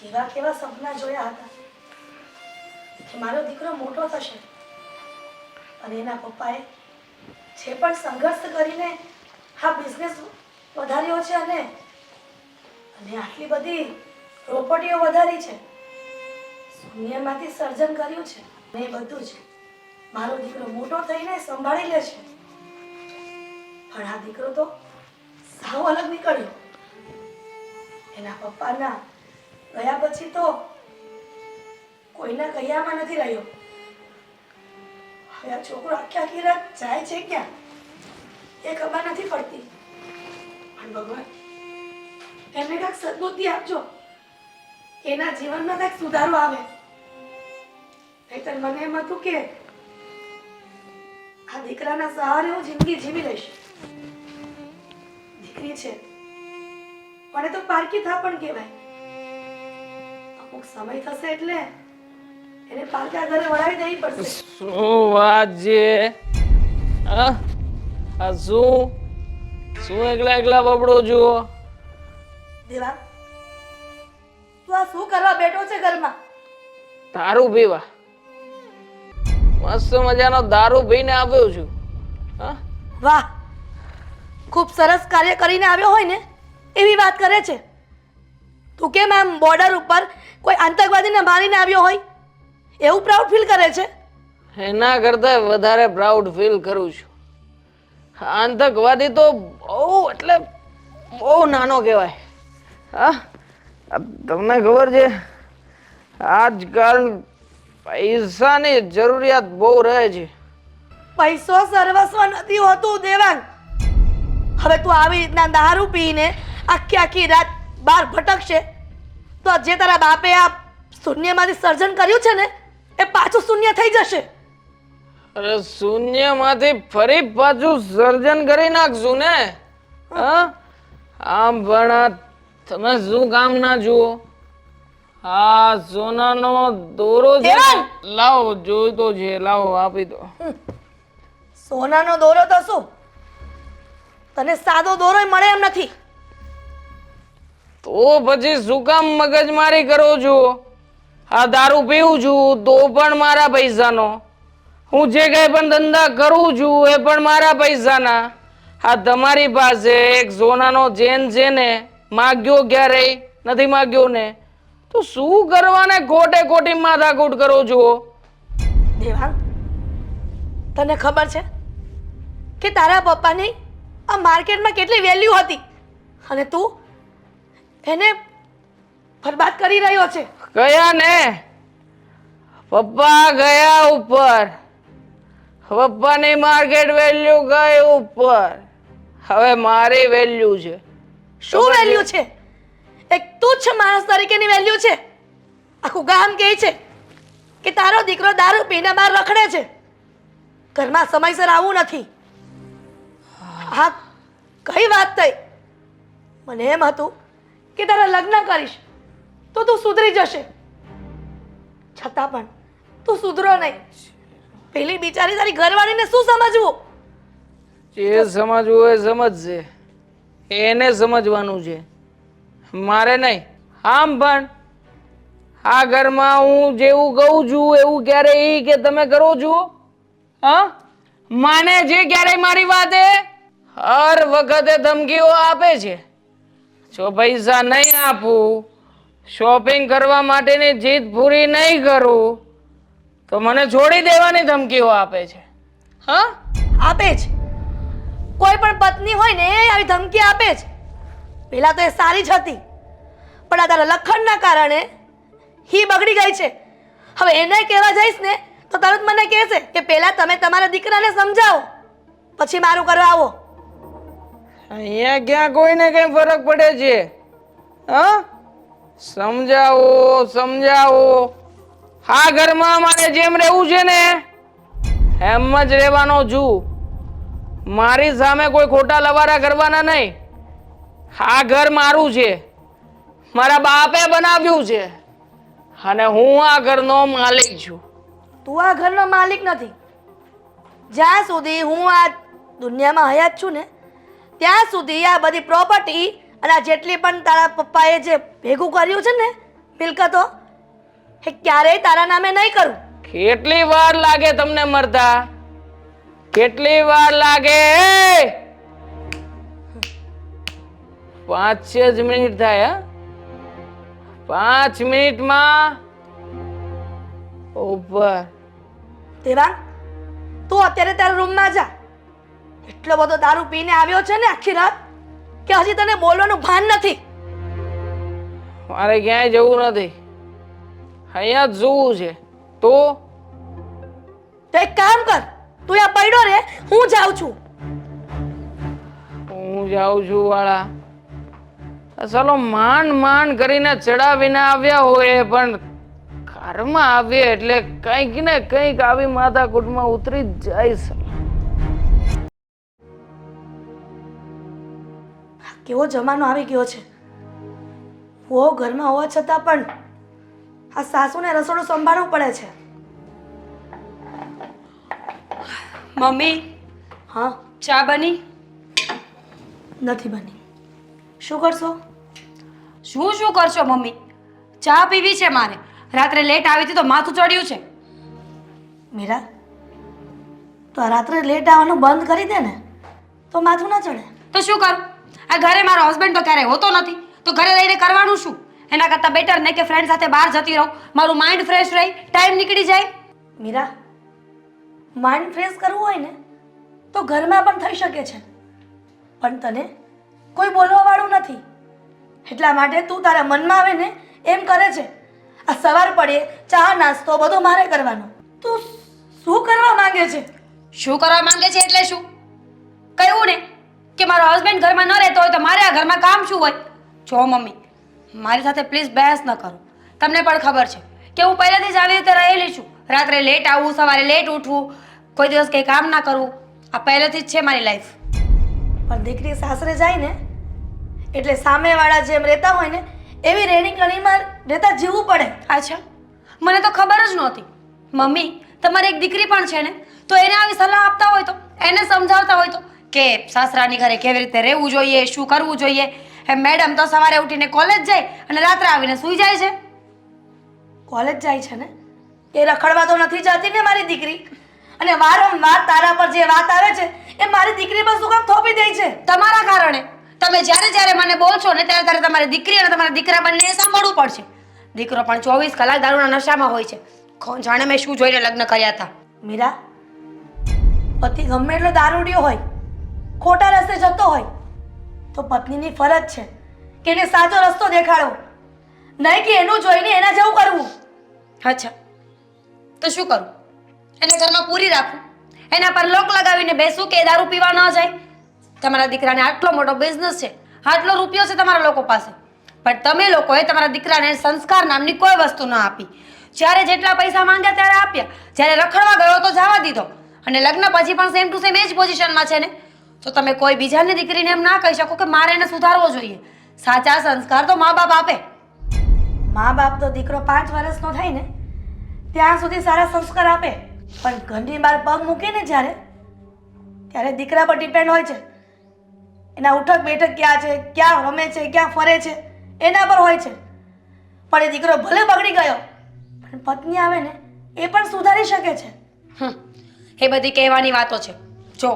કેવા કેવા સપના જોયા હતા કે મારો દીકરો મોટો થશે અને એના પપ્પાએ જે પણ સંઘર્ષ કરીને આ બિઝનેસ વધાર્યો છે અને આટલી બધી પ્રોપર્ટીઓ વધારી છે, શૂન્યમાંથી સર્જન કર્યું છે, અને એ બધું જ મારો દીકરો મોટો થઈને સંભાળી લે છે. પણ આ દીકરો તો સાવ અલગ નીકળ્યો. એના પપ્પાના ગયા પછી તો કોઈના કૈયામાં નથી રહ્યો. હવે આ છોકરો આખી રાત જાય છે ક્યાં એ ખબર નથી પડતી. પણ ભગવાન એમને કાંઈક સદબુદ્ધિ આપજો, એના જીવનમાં કાંઈક સુધારો આવે. નહીંતર મને એમ હતું કે આ દીકરાના સહારે હું જિંદગી જીવી લઈશ. દીકરી છે પણ એ તો પારકી થાપણ કહેવાય. અમુક સમય થશે એટલે એને પારકા ઘરે વળાવી દેવી પડશે. શું વાત છે? હા આ શું એકલા એકલા બબડો જુઓ? દેવા, તું આ શું કરવા બેઠો છે ઘરમાં? દારૂ પીવા. મસ્ત મજાનો દારૂ પીને આવ્યો છું. હા વાહ, ખૂબ સરસ કાર્ય કરીને આવ્યો હોય ને એવી વાત કરે છે. તું કેમ આમ બોર્ડર ઉપર કોઈ આતંકવાદીને મારીને આવ્યો હોય એવું પ્રાઉડ ફીલ કરે છે? એના કરતા વધારે પ્રાઉડ ફીલ કરું છું. આતંકવાદી તો બહુ નાનો કહેવાય. હા તમને ખબર છે આજકાલ પૈસાની જરૂરિયાત બહુ રહે છે. પૈસો સર્વસ્વ નથી હોતું દેવાંગ. હવે તું આવી રીતના દારૂ પીને આખી રાત બહાર ભટકશે તો જે તારા બાપે આ શૂન્યમાંથી સર્જન કર્યું છે ને એ પાછું શૂન્ય થઈ જશે. અરે શૂન્યમાંથી ફરી પાછું સર્જન કરી નાખશું ને. હા આમ પણ તમે શું કામ ના જુઓ? આ સોનાનો દોરો છે ને? લાવો જોઈતો છે, લાવો આપી દો. સોનાનો દોરો તો શું, તને સાદો દોરો મળે એમ નથી. તો પછી શું કામ મગજમારી કરો છો? આ દારૂ પીવું છું તો પણ મારા પૈસાનો, હું જે કઈ પણ ધંધા કરું છું એ પણ મારા પૈસાના. આ તમારી પાસે એક સોનાનો ચેન છે ને, માગ્યો ક્યારેય નથી માગ્યો ને, તો શું કરવાને ખોટે ખોટી માથાકૂટ કરો છો? દેવાંગ, તને ખબર છે કે તારા પપ્પાની આ માર્કેટમાં કેટલી વેલ્યુ હતી અને તું એને બરબાદ કરી રહ્યો છે? ગયા ને પપ્પા ગયા ઉપર, પપ્પાની માર્કેટ વેલ્યુ ગઈ ઉપર, હવે મારી વેલ્યુ છે. શું વેલ્યુ છે? એક તુચ્છ માણસ તરીકેની વેલ્યુ છે. આખું ગામ કહે છે કે તારો દીકરો દારૂ પીને બહાર રખડે છે, ઘરમાં સમયસર આવવું નથી. હા કઈ વાત થઈ? મને એમ હતું કે તારા લગ્ન કરીશ તો તું સુધરી જશે, છતાં પણ તું સુધરો નહીં. પેલી બિચારી તારી ઘરવાળીને શું સમજવું? જે સમજવું એ સમજશે, એને સમજવાનું છે, મારે નહીં. આમ પણ આ ઘરમાં હું જેવું કહું છું એવું ક્યારેય કે તમે કરો છો? હા માને છે ક્યારેય મારી વાતે? હર વખતે ધમકીઓ આપે છે. જો પૈસા નહીં આપું, શોપિંગ કરવા માટેની જીદ પૂરી નહીં કરું તો મને છોડી દેવાની ધમકીઓ આપે છે. હા આપે જ. કોઈ પણ પત્ની હોય ને એ આવી ધમકી આપે જ. પેલા તો એ સારી જ હતી પણ આ તારા લખણના કારણે હી બગડી ગઈ છે. હવે એને કહેવા જઈશ ને તો તરત મને કહેશે કે પહેલા તમે તમારા દીકરાને સમજાવો પછી મારું કરવા આવો. અહીંયા ક્યાં કોઈને કઈ ફરક પડે છે? હા સમજાવો સમજાવો. આ ઘરમાં મારે જેમ રહેવું છે ને એમ જ રહેવાનો છું. મારી સામે કોઈ ખોટા લવારા કરવાના નહીં. આ ઘર મારું છે, મારા બાપે બનાવ્યું છે અને હું આ ઘરનો માલિક છું. તું આ ઘરનો માલિક નથી. જ્યાં સુધી હું આ દુનિયામાં હયાત છું ને ત્યાં સુધી આ બધી પ્રોપર્ટી અને આ જેટલી પણ તારા પપ્પાએ જે ભેગું કર્યું છે ને મિલકતો એ ક્યારેય તારા નામે નહીં કરું. કેટલી વાર લાગે તમને મરતા? કેટલી વાર લાગે? 5 જ મિનિટ થાય. 5 મિનિટમાં ઉપર. દેવાંગ, તું અત્યારે તારા રૂમમાં જા. એટલો બધો દારૂ પીને આવ્યો છે ને આખી રાત કે હજી તને બોલવાનું ભાન નથી. મારે ક્યાંય જવું નથી, અહીંયા જ જોવું છે. તો એક કામ કર, તું આ પડ્યો રે, હું જાઉં છું. હું જાઉં છું વાળા. ચાલો માંડ કરીને ચડાવીને આવ્યા હોય, પણ ઘરમાં આવીએ એટલે કંઈક ને કંઈક આવી માથાકૂટમાં ઉતરી જ જાય છે. કેવો જમાનો આવી ગયો છે. વો ઘરમાં હોવા છતાં પણ આ સાસુને રસોડું સંભાળવું પડે છે. મમ્મી, હા, ચા બની? નથી બની. શું કરશો? શું કરશો મમ્મી? ચા પીવી છે મારે. રાત્રે લેટ આવી હતી તો માથું ચડ્યું છે. મીરા, તો આ રાત્રે લેટ આવવાનું બંધ કરી દે ને, તો માથું ના ચડે. તો શું કરું? આ ઘરે મારો હસબન્ડ તો ક્યારેય હોતો નથી, તો ઘરે રહીને કરવાનું શું? એના કરતાં બેટર ને કે ફ્રેન્ડ સાથે બહાર જતી રહું, મારું માઇન્ડ ફ્રેશ રહે, ટાઈમ નીકળી જાય. મીરા, માઇન્ડ ફ્રેશ કરવું હોય ને તો ઘરમાં પણ થઈ શકે છે, પણ તને કોઈ બોલવા વાળું નથી. એટલા માટે તું તારા મનમાં આવે ને એમ કરે છે. આ સવાર પડે ચા નાસ્તો બધો મારે કરવાનો. તું શું કરવા માંગે છે? શું કરવા માંગે છે એટલે શું? કહ્યું ને કે મારો હસબન્ડ ઘરમાં ન રહેતો હોય તો મારે આ ઘરમાં કામ શું હોય? જો મમ્મી, મારી સાથે પ્લીઝ બહેસ ન કરો. તમને પણ ખબર છે કે હું પહેલેથી જ આવી રીતે રહેલી છું. રાત્રે લેટ આવવું, સવારે લેટ ઉઠવું, કોઈ દિવસ કંઈ કામ ના કરવું, આ પહેલેથી જ છે મારી લાઈફ. પણ દીકરી સાસરે જાય ને એટલે સામેવાળા જેમ રહેતા હોય ને એવી રેણી કણીમાં રહેતા જીવવું પડે. અચ્છા, મને તો ખબર જ નહોતી. મમ્મી, તમારી એક દીકરી પણ છે ને, તો એને આવી સલાહ આપતા હોય તો, એને સમજાવતા હોય તો કે સાસરાની ઘરે કેવી રીતે રહેવું જોઈએ, શું કરવું જોઈએ. મેડમ તો સવારે ઉઠીને કોલેજ જાય અને રાત્રે આવીને સૂઈ જાય છે. કોલેજ જાય છે ને એ રખડવા તો નથી જતી ને મારી દીકરી. અને વારંવાર તારા પર જે વાત આવે છે એ મારી દીકરી પર શું કામ થોપી દે છે? તમારા કારણે. તમે જ્યારે મને બોલ છો ને ત્યારે તમારી દીકરી અને તમારા દીકરા બંને સાંભળવું પડશે. દીકરો પણ 24 કલાક દારૂના નશામાં હોય છે. કોણ જાણે મેં શું જોઈને લગ્ન કર્યા હતા. મીરા, પતિ ગમે એટલો દારૂડિયો હોય, ખોટા રસ્તે જતો હોય, તો પત્નીની ફરજ છે કે એને સાચો રસ્તો દેખાડવો, નહીં કે એનું જોઈને એના જેવું કરવું. અચ્છા, તો શું કરું? એને ઘરમાં પૂરી રાખું, એના પર લોક લગાવીને બેસું કે એ દારૂ પીવા ન જાય? તમારા દીકરાને આટલો મોટો બિઝનેસ છે, આટલો રૂપિયો છે તમારા લોકો પાસે, પણ તમે લોકોએ તમારા દીકરાને સંસ્કાર નામની કોઈ વસ્તુ ન આપી. જ્યારે જેટલા પૈસા માંગ્યા ત્યારે આપ્યા, જ્યારે રખડવા ગયો તો જવા દીધો, અને લગ્ન પછી પણ સેમ ટુ સેમ એ જ પોઝિશનમાં છે ને. તો તમે કોઈ બીજાની દીકરીને એમ ના કહી શકો કે મારે એને સુધારવો જોઈએ. સાચા સંસ્કાર તો મા બાપ આપે. મા બાપ તો દીકરો 5 વર્ષનો થાય ને ત્યાં સુધી સારા સંસ્કાર આપે, પણ ઘરની બહાર પગ મૂકે ને ત્યારે દીકરા પર ડિપેન્ડ હોય છે. એના ઉઠક બેઠક ક્યાં છે, ક્યાં રમે છે, ક્યાં ફરે છે, એના પર હોય છે. પણ એ દીકરો ભલે બગડી ગયો પણ પત્ની આવે ને એ પણ સુધારી શકે છે. એ બધી કહેવાની વાતો છે. જો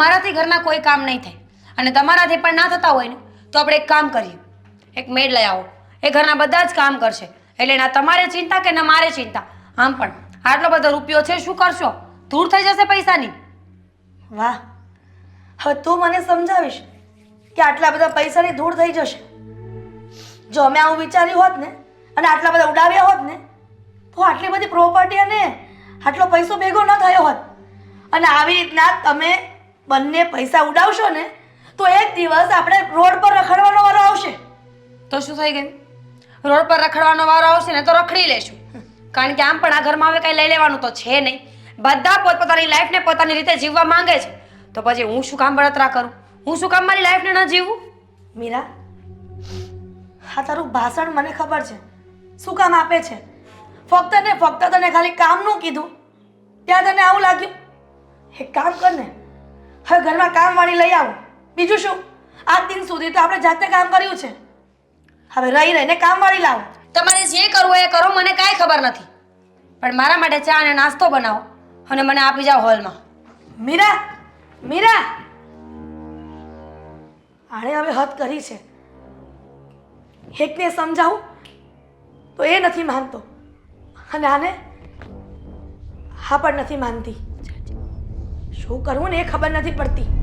મારાથી ઘરના કોઈ કામ નહીં થાય અને તમારાથી પણ ના થતા હોય ને તો આપણે એક કામ કરીએ, એક મેડ લઈ આવો. એ ઘરના બધા જ કામ કરશે, એટલે ના તમારે ચિંતા કે ના મારે ચિંતા. આમ પણ આટલો બધો રૂપિયો છે, શું કરશો? ધૂળ થઈ જશે પૈસાની. વાહ, હવે તું મને સમજાવીશ કે આટલા બધા પૈસાની ધૂળ થઈ જશે? જો અમે આવું વિચાર્યું હોત ને અને આટલા બધા ઉડાવ્યા હોત ને તો આટલી બધી પ્રોપર્ટી અને આટલો પૈસો ભેગો ન થયો હોત. અને આવી રીતના તમે બંને પૈસા ઉડાવશો ને તો એક દિવસ આપણે રોડ પર રખડવાનો વારો આવશે. તો શું થઈ ગયું? રોડ પર રખડવાનો વારો આવશે ને તો રખડી લેશું, કારણ કે આમ પણ આ ઘરમાં હવે કઈ લઈ લેવાનું તો છે નહીં. બધા પોતપોતાની લાઈફને પોતાની રીતે જીવવા માંગે છે, તો પછી હું શું કામ બળતરા કરું? હું શું કામ મારી લાઈફને ન જીવું? મીરા, હા તારું ભાષણ મને ખબર છે શું કામ આપે છે. ફક્ત ને ફક્ત તને ખાલી કામનું કીધું ત્યાં તને આવું લાગ્યું. એક કામ કર ને, હવે ઘરમાં કામવાળી લઈ આવો. બીજું શું, આજ દિન સુધી તો આપણે જાતે કામ કર્યું છે, હવે રહી રહીને કામવાળી લાવો. તમારે જે કરવું હોય એ કરો, મને કાંઈ ખબર નથી. પણ મારા માટે ચા અને નાસ્તો બનાવો અને મને આપી જાઓ હોલમાં. મીરા, મીરા, આણે હવે હદ કરી છે. એકને સમજાવું તો એ નથી માનતો અને આને હા પણ નથી માનતી. શું કરવું ને એ ખબર નથી પડતી.